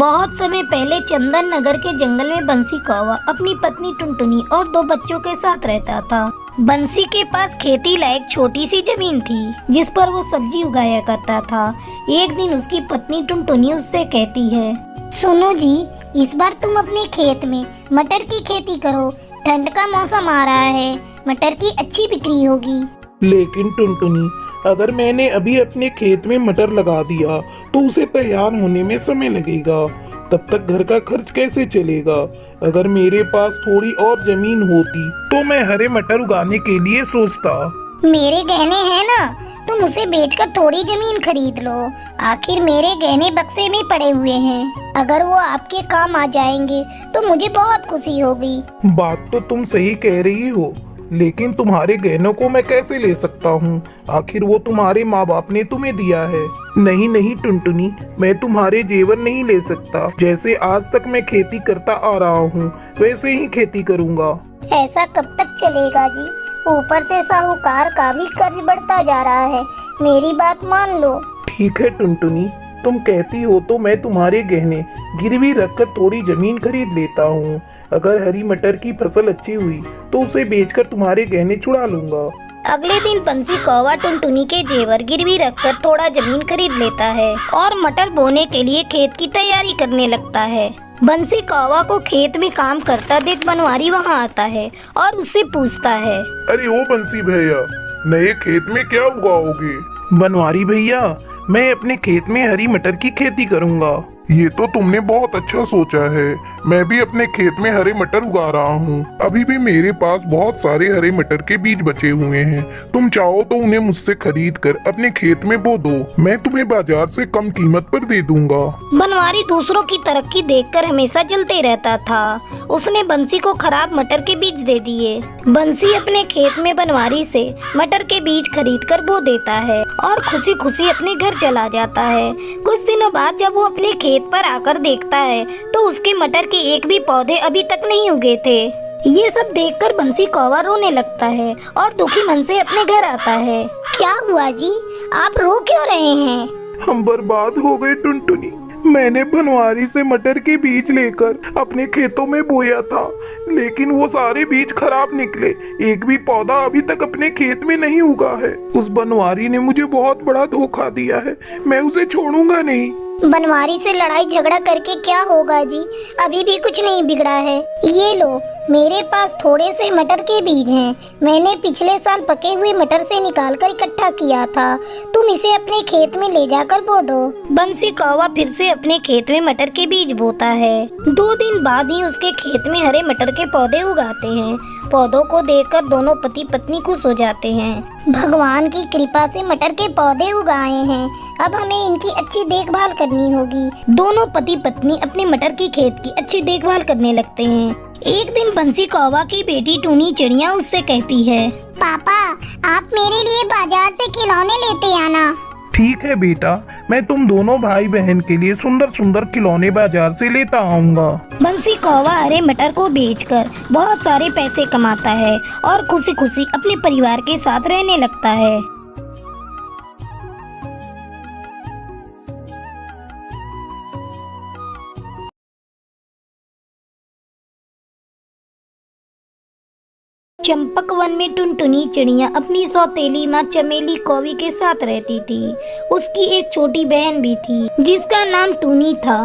बहुत समय पहले चंदन नगर के जंगल में बंसी कौवा अपनी पत्नी टुनटुनी और 2 बच्चों के साथ रहता था। बंसी के पास खेती लायक छोटी सी जमीन थी जिस पर वो सब्जी उगाया करता था। एक दिन उसकी पत्नी टुनटुनी उससे कहती है, सुनो जी, इस बार तुम अपने खेत में मटर की खेती करो। ठंड का मौसम आ रहा है, मटर की अच्छी बिक्री होगी। लेकिन टुनटुनी, अगर मैंने अभी अपने खेत में मटर लगा दिया तो उसे तैयार होने में समय लगेगा, तब तक घर का खर्च कैसे चलेगा। अगर मेरे पास थोड़ी और जमीन होती तो मैं हरे मटर उगाने के लिए सोचता। मेरे गहने हैं ना, तुम उसे बेचकर थोड़ी जमीन खरीद लो। आखिर मेरे गहने बक्से में पड़े हुए हैं, अगर वो आपके काम आ जाएंगे तो मुझे बहुत खुशी होगी। बात तो तुम सही कह रही हो, लेकिन तुम्हारे गहनों को मैं कैसे ले सकता हूँ? आखिर वो तुम्हारे माँ बाप ने तुम्हें दिया है। नहीं नहीं टुनटुनी, मैं तुम्हारे जेवर नहीं ले सकता। जैसे आज तक मैं खेती करता आ रहा हूँ वैसे ही खेती करूँगा। ऐसा कब तक चलेगा जी? ऊपर से साहूकार का भी कर्ज बढ़ता जा रहा है। मेरी बात मान लो। ठीक है टुनटुनी, तुम कहती हो तो मैं तुम्हारे गहने गिरवी रखकर थोड़ी जमीन खरीद लेता हूँ। अगर हरी मटर की फसल अच्छी हुई तो उसे बेचकर तुम्हारे गहने छुड़ा लूंगा। अगले दिन बंसी कौवा टुनटुनी के जेवर गिरवी रखकर थोड़ा जमीन खरीद लेता है और मटर बोने के लिए खेत की तैयारी करने लगता है। बंसी कौवा को खेत में काम करता देख बनवारी वहाँ आता है और उससे पूछता है, अरे ओ बंसी भैया, नए खेत में क्या उगाओगे? बनवारी भैया, मैं अपने खेत में हरी मटर की खेती करूंगा। ये तो तुमने बहुत अच्छा सोचा है। मैं भी अपने खेत में हरे मटर उगा रहा हूँ। अभी भी मेरे पास बहुत सारे हरे मटर के बीज बचे हुए हैं। तुम चाहो तो उन्हें मुझसे खरीद कर अपने खेत में बो दो। मैं तुम्हें बाजार से कम कीमत पर दे दूंगा। बनवारी दूसरों की तरक्की देखकर हमेशा जलते रहता था। उसने बंसी को खराब मटर के बीज दे दिए। बंसी अपने खेत में बनवारी से मटर के बीज खरीद कर बो देता है और खुशी खुशी अपने घर चला जाता है। कुछ दिनों बाद जब वो अपने खेत पर आकर देखता है तो उसके मटर के एक भी पौधे अभी तक नहीं उगे थे। ये सब देखकर बंसी कौवा रोने लगता है और दुखी मन से अपने घर आता है। क्या हुआ जी, आप रो क्यों रहे हैं? हम बर्बाद हो गए टुनटुनी। मैंने बनवारी से मटर के बीज लेकर अपने खेतों में बोया था, लेकिन वो सारे बीज खराब निकले। एक भी पौधा अभी तक अपने खेत में नहीं उगा है। उस बनवारी ने मुझे बहुत बड़ा धोखा दिया है। मैं उसे छोड़ूंगा नहीं। बनवारी से लड़ाई झगड़ा करके क्या होगा जी? अभी भी कुछ नहीं बिगड़ा है। ये लो, मेरे पास थोड़े से मटर के बीज हैं। मैंने पिछले साल पके हुए मटर से निकालकर इकट्ठा किया था। तुम इसे अपने खेत में ले जाकर बो दो। बंसी कौवा फिर से अपने खेत में मटर के बीज बोता है। 2 दिन बाद ही उसके खेत में हरे मटर के पौधे उगाते हैं। पौधों को देखकर दोनों पति पत्नी खुश हो जाते हैं। भगवान की कृपा से मटर के पौधे उगाए हैं, अब हमें इनकी अच्छी देखभाल करनी होगी। दोनों पति पत्नी अपने मटर की खेत की अच्छी देखभाल करने लगते हैं। एक दिन बंसी कौवा की बेटी टूनी चिड़िया उससे कहती है, पापा, आप मेरे लिए बाजार से खिलौने लेते आना। ठीक है बेटा, मैं तुम दोनों भाई बहन के लिए सुंदर सुंदर खिलौने बाजार से लेता आऊंगा। बंसी कौवा हरे मटर को बेचकर बहुत सारे पैसे कमाता है और खुशी खुशी अपने परिवार के साथ रहने लगता है। चंपक वन में टुनटुनी चिड़िया अपनी सौतेली माँ चमेली कौवी के साथ रहती थी। उसकी एक छोटी बहन भी थी जिसका नाम टूनी था।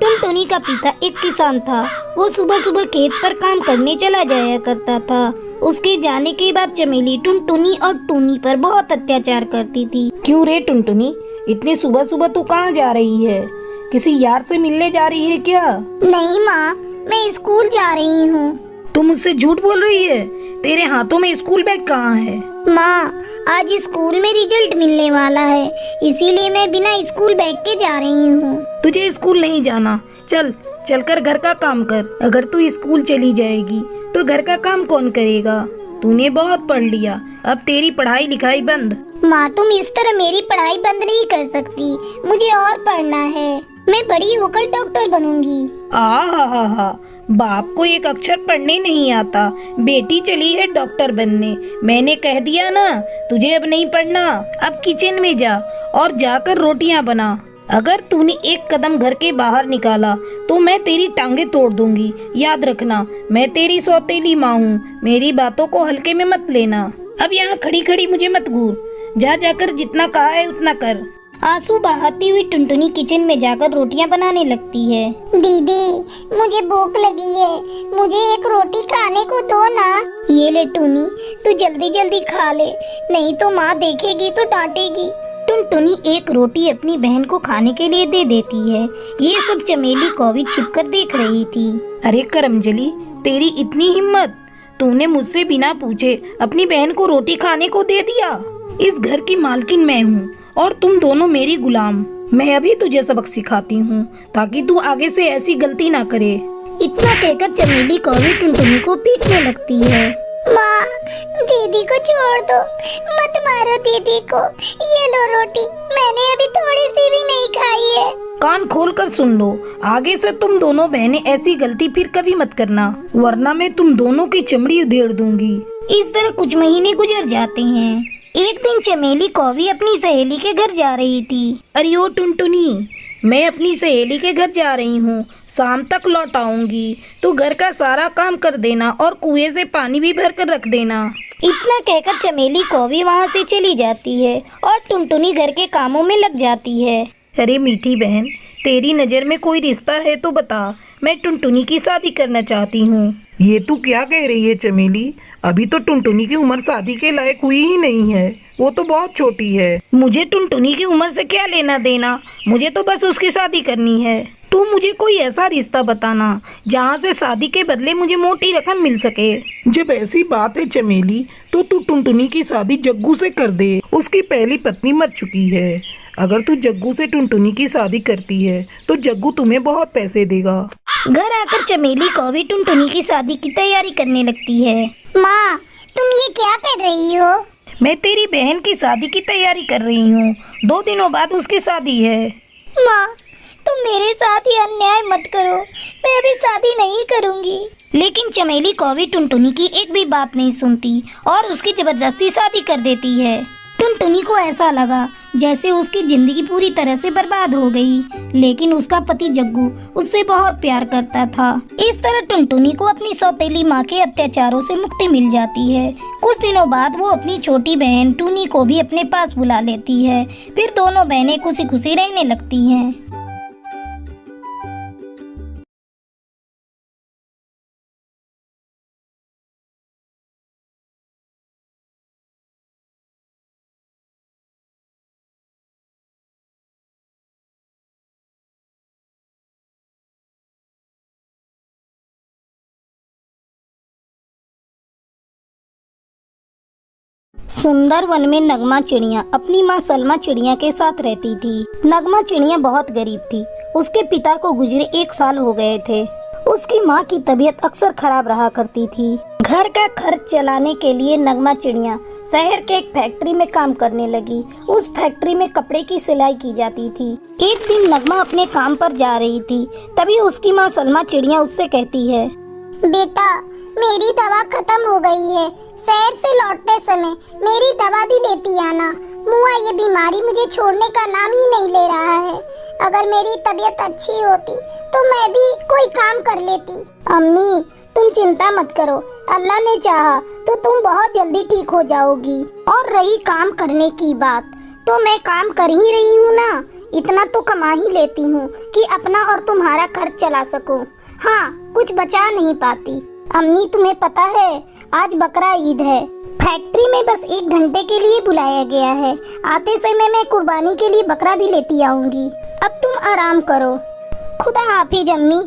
टुनटुनी का पिता एक किसान था। वो सुबह सुबह खेत पर काम करने चला जाया करता था। उसके जाने के बाद चमेली टुनटुनी और टूनी पर बहुत अत्याचार करती थी। क्यों रे टुनटुनी, इतनी सुबह सुबह तू कहाँ जा रही है? किसी यार से मिलने जा रही है क्या? नहीं माँ, मैं स्कूल जा रही हूँ। तुम मुझसे झूठ बोल रही है। तेरे हाथों में स्कूल बैग कहाँ है? माँ, आज स्कूल में रिजल्ट मिलने वाला है, इसीलिए मैं बिना स्कूल बैग के जा रही हूँ। तुझे स्कूल नहीं जाना। चलकर घर का काम कर। अगर तू स्कूल चली जाएगी तो घर का काम कौन करेगा? तूने बहुत पढ़ लिया, अब तेरी पढ़ाई लिखाई बंद। माँ, तुम इस तरह मेरी पढ़ाई बंद नहीं कर सकती। मुझे और पढ़ना है। मैं बड़ी होकर डॉक्टर बनूंगी। हा, बाप को एक अक्षर पढ़ने नहीं आता, बेटी चली है डॉक्टर बनने। मैंने कह दिया ना, तुझे अब नहीं पढ़ना। अब किचन में जा और जाकर रोटियां बना। अगर तूने एक कदम घर के बाहर निकाला तो मैं तेरी टांगे तोड़ दूंगी। याद रखना, मैं तेरी सौतेली माँ हूँ, मेरी बातों को हल्के में मत लेना। अब यहाँ खड़ी खड़ी मुझे मत घूर, जा जाकर जितना कहा है उतना कर। आंसू बहाती हुई टुनटुनी किचन में जाकर रोटियां बनाने लगती है। दीदी मुझे भूख लगी है, मुझे एक रोटी खाने को दो ना। ये ले टुनी, तू जल्दी जल्दी खा ले, नहीं तो माँ देखेगी तो डांटेगी। टुनटुनी एक रोटी अपनी बहन को खाने के लिए दे देती है। ये सब चमेली कौवी छिपकर देख रही थी। अरे करमजली, तेरी इतनी हिम्मत, तूने मुझसे बिना पूछे अपनी बहन को रोटी खाने को दे दिया। इस घर की मालकिन मैं हूँ और तुम दोनों मेरी गुलाम। मैं अभी तुझे सबक सिखाती हूँ ताकि तू आगे से ऐसी गलती ना करे। इतना कहकर चमेली कौवी टुनटुनी को पीटने लगती है। माँ, दीदी को छोड़ दो, मत मारो दीदी को। ये लो रोटी, मैंने अभी थोड़ी सी भी नहीं खाई है। कान खोल कर सुन लो, आगे से तुम दोनों बहनें ऐसी गलती फिर कभी मत करना, वरना मैं तुम दोनों की चमड़ी उधेड़ दूंगी। इस तरह कुछ महीने गुजर जाते हैं। एक दिन चमेली कौवी अपनी सहेली के घर जा रही थी। अरे ओ टुनटुनी, मैं अपनी सहेली के घर जा रही हूँ, शाम तक लौट आऊंगी। तू घर का सारा काम कर देना और कुएं से पानी भी भर कर रख देना। इतना कहकर चमेली कौवी वहाँ से चली जाती है और टुनटुनी घर के कामों में लग जाती है। अरे मीठी बहन, तेरी नज़र में कोई रिश्ता है तो बता, मैं टुनटुनी की शादी करना चाहती हूँ। ये तू क्या कह रही है चमेली? अभी तो टुनटुनी की उम्र शादी के लायक हुई ही नहीं है, वो तो बहुत छोटी है। मुझे टुनटुनी की उम्र से क्या लेना देना, मुझे तो बस उसकी शादी करनी है। तू मुझे कोई ऐसा रिश्ता बताना जहाँ से शादी के बदले मुझे मोटी रकम मिल सके। जब ऐसी बात है चमेली, तो तू टुनटुनी की शादी जग्गू से कर दे। उसकी पहली पत्नी मर चुकी है। अगर तू जग्गू से टुनटुनी की शादी करती है तो जग्गू तुम्हें बहुत पैसे देगा। घर आकर चमेली कौवी टुनटुनी की शादी की तैयारी करने लगती है। माँ, तुम ये क्या कर रही हो? मैं तेरी बहन की शादी की तैयारी कर रही हूँ, 2 दिनों बाद उसकी शादी है। माँ, तुम मेरे साथ ही अन्याय मत करो, मैं अभी शादी नहीं करूँगी। लेकिन चमेली कौवी टुनटुनी की एक भी बात नहीं सुनती और उसकी जबरदस्ती शादी कर देती है। टुनटुनी को ऐसा लगा जैसे उसकी जिंदगी पूरी तरह से बर्बाद हो गई, लेकिन उसका पति जग्गू उससे बहुत प्यार करता था। इस तरह टुनटुनी को अपनी सौतेली माँ के अत्याचारों से मुक्ति मिल जाती है। कुछ दिनों बाद वो अपनी छोटी बहन टूनी को भी अपने पास बुला लेती है। फिर दोनों बहनें खुशी खुशी रहने लगती हैं। सुंदर वन में नगमा चिड़िया अपनी माँ सलमा चिड़िया के साथ रहती थी। नगमा चिड़िया बहुत गरीब थी। उसके पिता को गुजरे 1 साल हो गए थे। उसकी माँ की तबीयत अक्सर खराब रहा करती थी। घर का खर्च चलाने के लिए नगमा चिड़िया शहर के एक फैक्ट्री में काम करने लगी। उस फैक्ट्री में कपड़े की सिलाई की जाती थी। एक दिन नगमा अपने काम पर जा रही थी, तभी उसकी माँ सलमा चिड़िया उससे कहती है, बेटा, मेरी दवा खत्म हो गई है। शहर से लौटते समय मेरी दवा भी लेती आना। मुआ, ये बीमारी मुझे छोड़ने का नाम ही नहीं ले रहा है। अगर मेरी तबीयत अच्छी होती तो मैं भी कोई काम कर लेती। अम्मी, तुम चिंता मत करो, अल्लाह ने चाहा तो तुम बहुत जल्दी ठीक हो जाओगी। और रही काम करने की बात, तो मैं काम कर ही रही हूँ ना, इतना तो कमा ही लेती हूँ कि अपना और तुम्हारा खर्च चला सकूँ। हाँ, कुछ बचा नहीं पाती। अम्मी, तुम्हें पता है आज बकरा ईद है। फैक्ट्री में बस 1 घंटे के लिए बुलाया गया है। आते समय मैं कुर्बानी के लिए बकरा भी लेती आऊंगी। अब तुम आराम करो। खुदा हाफिज अम्मी।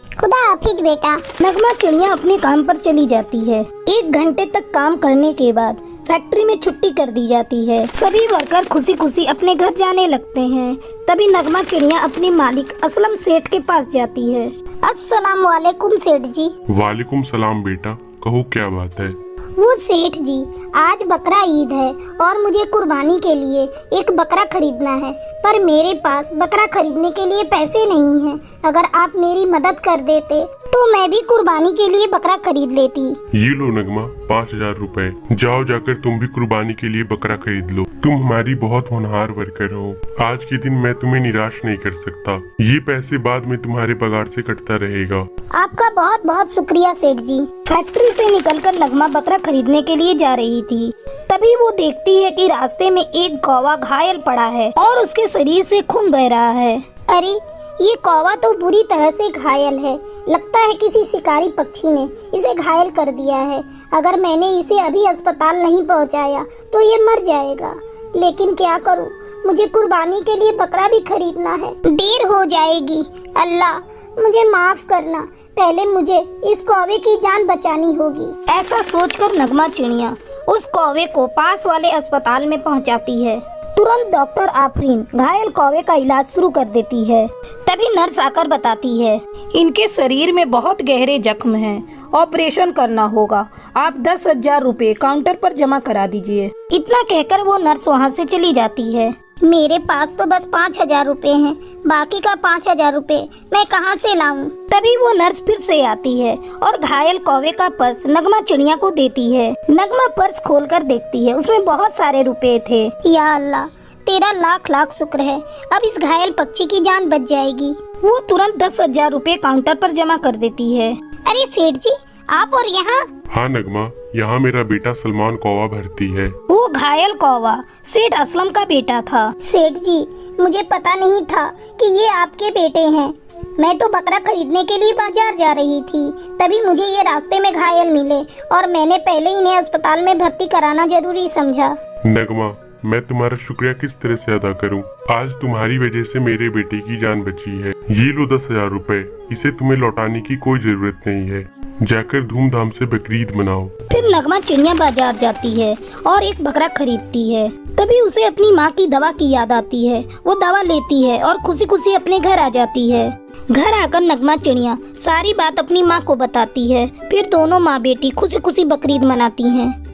खुदा हाफिज बेटा। नगमा चिड़िया अपने काम पर चली जाती है। 1 घंटे तक काम करने के बाद फैक्ट्री में छुट्टी कर दी जाती है। सभी वर्कर खुशी खुशी अपने घर जाने लगते हैं। तभी नगमा चिड़िया अपने मालिक असलम सेठ के पास जाती है। अस्सलाम वालेकुम सेठ जी। वालेकुम सलाम बेटा, कहो क्या बात है? वो सेठ जी, आज बकरा ईद है और मुझे कुर्बानी के लिए एक बकरा खरीदना है, पर मेरे पास बकरा खरीदने के लिए पैसे नहीं हैं। अगर आप मेरी मदद कर देते तो मैं भी कुर्बानी के लिए बकरा खरीद लेती। ये लो नगमा 5000 रुपए, जाओ जाकर तुम भी कुर्बानी के लिए बकरा खरीद लो। तुम हमारी बहुत होनहार वर्कर हो, आज के दिन मैं तुम्हें निराश नहीं कर सकता। ये पैसे बाद में तुम्हारे पगार से कटता रहेगा। आपका बहुत बहुत शुक्रिया सेठ जी। फैक्ट्री से निकलकर नगमा बकरा खरीदने के लिए जा रही थी। तभी वो देखती है कि रास्ते में एक कौवा घायल पड़ा है और उसके शरीर से खून बह रहा है। अरे ये कौवा तो बुरी तरह से घायल है। लगता है किसी शिकारी पक्षी ने इसे घायल कर दिया है। अगर मैंने इसे अभी अस्पताल नहीं पहुंचाया तो ये मर जाएगा। लेकिन क्या करूं, मुझे कुर्बानी के लिए बकरा भी खरीदना है। देर हो जाएगी। अल्लाह मुझे माफ करना, पहले मुझे इस कौवे की जान बचानी होगी। ऐसा सोचकर नगमा चिड़िया उस कौवे को पास वाले अस्पताल में पहुंचाती है। तुरंत डॉक्टर आफरीन घायल कौवे का इलाज शुरू कर देती है। तभी नर्स आकर बताती है, इनके शरीर में बहुत गहरे जख्म हैं, ऑपरेशन करना होगा। आप 10,000 रुपए काउंटर पर जमा करा दीजिए। इतना कहकर वो नर्स वहाँ से चली जाती है। मेरे पास तो बस 5000 रुपए हैं, बाकी का 5000 रुपए मैं कहाँ से लाऊं? तभी वो नर्स फिर से आती है और घायल कौवे का पर्स नगमा चिड़िया को देती है। नगमा पर्स खोलकर देखती है, उसमें बहुत सारे रुपए थे। या अल्लाह तेरा लाख लाख शुक्र है, अब इस घायल पक्षी की जान बच जाएगी। वो तुरंत 10,000 रुपए काउंटर पर जमा कर देती है। अरे सेठ जी आप और यहाँ? हाँ नगमा, यहाँ मेरा बेटा सलमान कौवा भर्ती है। वो घायल कौवा सेठ असलम का बेटा था। सेठ जी मुझे पता नहीं था कि ये आपके बेटे हैं। मैं तो बकरा खरीदने के लिए बाजार जा रही थी, तभी मुझे ये रास्ते में घायल मिले और मैंने पहले इन्हें अस्पताल में भर्ती कराना जरूरी समझा। नगमा मैं तुम्हारा शुक्रिया किस तरह से अदा करूं? आज तुम्हारी वजह से मेरे बेटे की जान बची है। ये लो 10,000 रुपए, इसे तुम्हें लौटाने की कोई जरूरत नहीं है। जाकर धूमधाम से बकरीद मनाओ। फिर नगमा चिड़िया बाजार जाती है और एक बकरा खरीदती है। तभी उसे अपनी माँ की दवा की याद आती है। वो दवा लेती है और खुशी खुशी अपने घर आ जाती है। घर आकर नगमा चिड़िया सारी बात अपनी माँ को बताती है। फिर दोनों माँ बेटी खुशी खुशी बकरीद मनाती हैं।